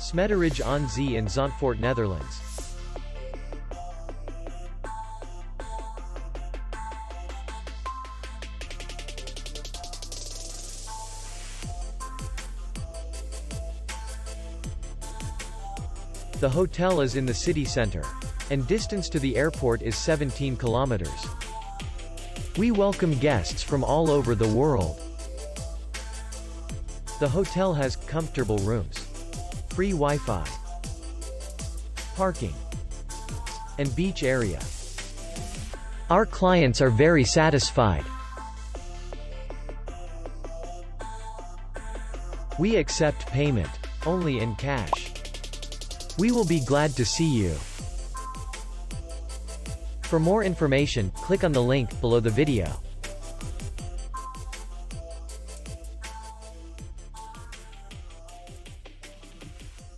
Smederij aan Zee in Zandvoort, Netherlands. The hotel is in the city center, and distance to the airport is 17 kilometers. We welcome guests from all over the world. The hotel has comfortable rooms, free Wi-Fi, parking, and beach area. Our clients are very satisfied. We accept payment only in cash. We will be glad to see you. For more information, click on the link below the video.